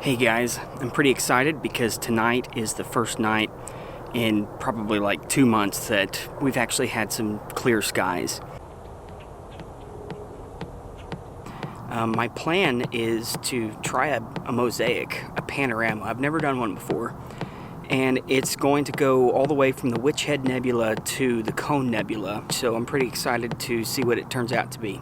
Hey guys, I'm pretty excited because tonight is the first night in probably like 2 months that we've actually had some clear skies. My plan is to try a mosaic, a panorama. I've never done one before, and it's going to go all the way from the Witch Head Nebula to the Cone Nebula, so I'm pretty excited to see what it turns out to be.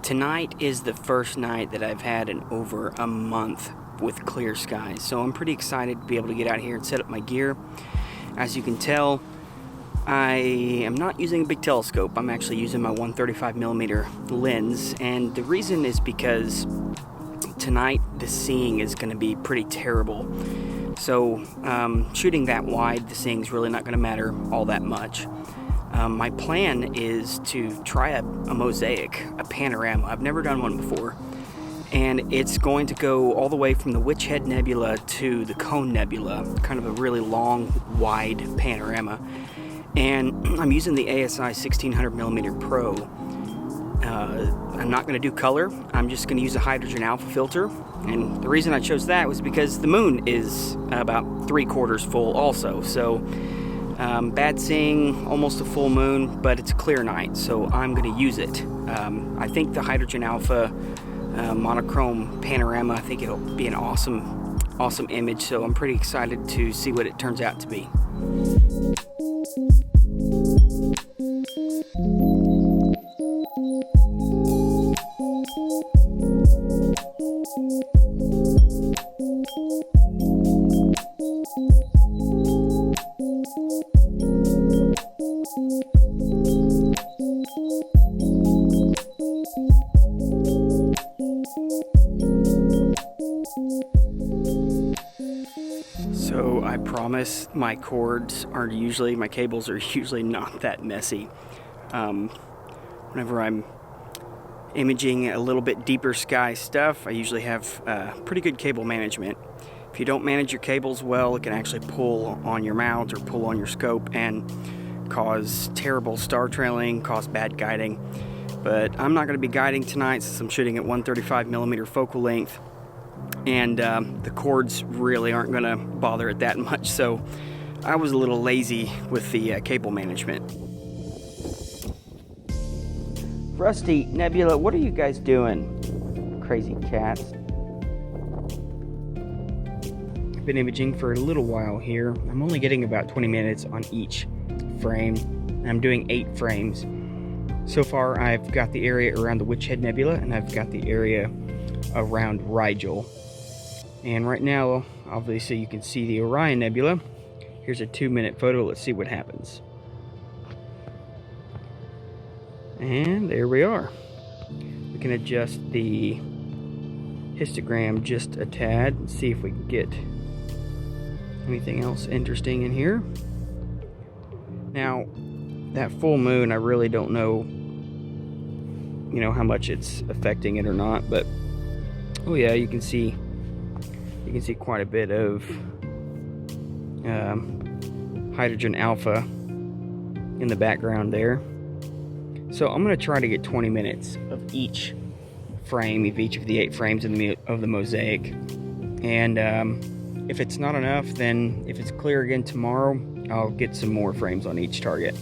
Tonight is the first night that I've had in over a month with clear skies, so I'm pretty excited to be able to get out here and set up my gear. As you can tell, I am not using a big telescope. I'm actually using my 135mm lens, and the reason is because tonight the seeing is going to be pretty terrible. So shooting that wide, the seeing's really not going to matter all that much. My plan is to try a mosaic, a panorama. I've never done one before, and it's going to go all the way from the Witch Head Nebula to the Cone Nebula, kind of a really long, wide panorama. And I'm using the ASI 1600mm Pro. I'm not going to do color. I'm just going to use a hydrogen alpha filter, and the reason I chose that was because the moon is about 3/4 full also, so bad seeing, almost a full moon, but it's a clear night, so I'm going to use it. I think the hydrogen alpha monochrome panorama, I think it'll be an awesome image, so I'm pretty excited to see what it turns out to be. So I promise my my cables are usually not that messy. Whenever I'm imaging a little bit deeper sky stuff, I usually have pretty good cable management. If you don't manage your cables well, it can actually pull on your mount or pull on your scope and cause terrible star trailing, cause bad guiding. But I'm not going to be guiding tonight since I'm shooting at 135mm focal length. And the cords really aren't going to bother it that much, so I was a little lazy with the cable management. Rusty, Nebula, what are you guys doing? Crazy cats. I've been imaging for a little while here. I'm only getting about 20 minutes on each frame. I'm doing 8 frames. So far I've got the area around the Witch Head Nebula, and I've got the area around Rigel. And right now, obviously you can see the Orion Nebula. Here's a 2-minute photo. Let's see what happens. And there we are. We can adjust the histogram just a tad and see if we can get anything else interesting in here. Now, that full moon, I really don't know, how much it's affecting it or not, but oh yeah, you can see quite a bit of hydrogen alpha in the background there. So I'm going to try to get 20 minutes of each frame, of each of the 8 frames of the mosaic. And if it's not enough, then if it's clear again tomorrow, I'll get some more frames on each target.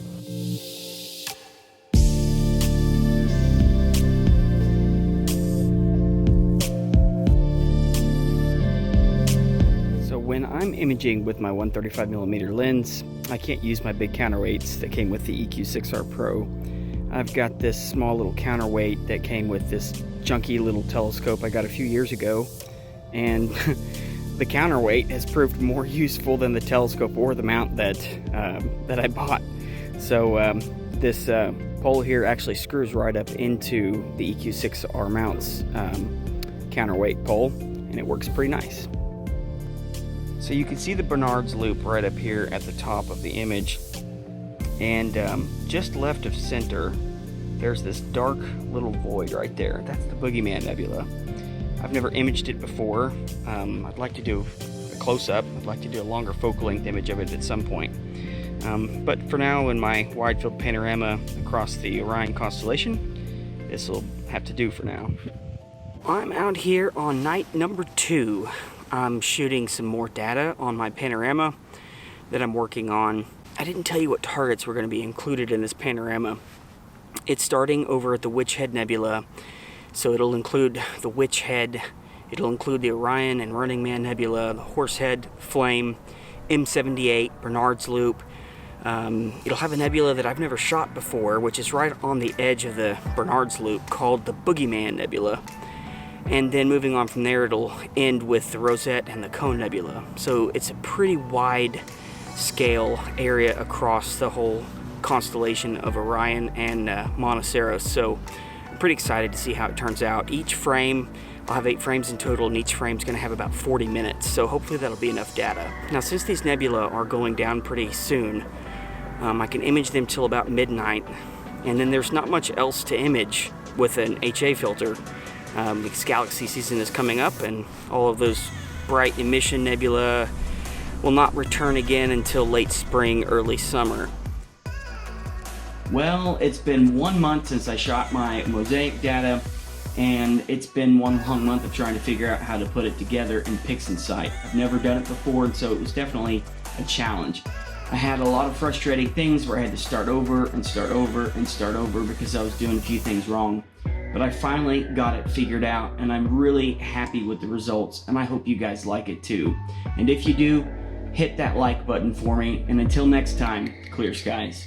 When I'm imaging with my 135mm lens, I can't use my big counterweights that came with the EQ6R Pro. I've got this small little counterweight that came with this junky little telescope I got a few years ago, and the counterweight has proved more useful than the telescope or the mount that I bought. So this pole here actually screws right up into the EQ6R mounts counterweight pole, and it works pretty nice. So you can see the Bernard's loop right up here at the top of the image, and just left of center there's this dark little void right there. That's the Boogeyman Nebula. I've never imaged it before. I'd like to do a close-up. I'd like to do a longer focal length image of it at some point. But for now, in my wide field panorama across the Orion constellation, this will have to do for now. I'm out here on night number 2. I'm shooting some more data on my panorama that I'm working on. I didn't tell you what targets were going to be included in this panorama. It's starting over at the Witch Head Nebula, so it'll include the Witch Head, it'll include the Orion and Running Man Nebula, the Horsehead, Flame, M78, Bernard's Loop. It'll have a nebula that I've never shot before, which is right on the edge of the Bernard's Loop, called the Boogeyman Nebula. And then moving on from there, it'll end with the Rosette and the Cone Nebula. So it's a pretty wide scale area across the whole constellation of Orion and Monoceros. So I'm pretty excited to see how it turns out. Each frame, I'll have 8 frames in total, and each frame's going to have about 40 minutes. So hopefully that'll be enough data. Now, since these nebula are going down pretty soon, I can image them till about midnight, and then there's not much else to image with an HA filter. Because galaxy season is coming up, and all of those bright emission nebula will not return again until late spring, early summer. Well, it's been 1 month since I shot my mosaic data, and it's been one long month of trying to figure out how to put it together in Pixinsight. I've never done it before, and so it was definitely a challenge. I had a lot of frustrating things where I had to start over and start over and start over because I was doing a few things wrong. But I finally got it figured out, and I'm really happy with the results, and I hope you guys like it too. And if you do, hit that like button for me, and until next time, clear skies.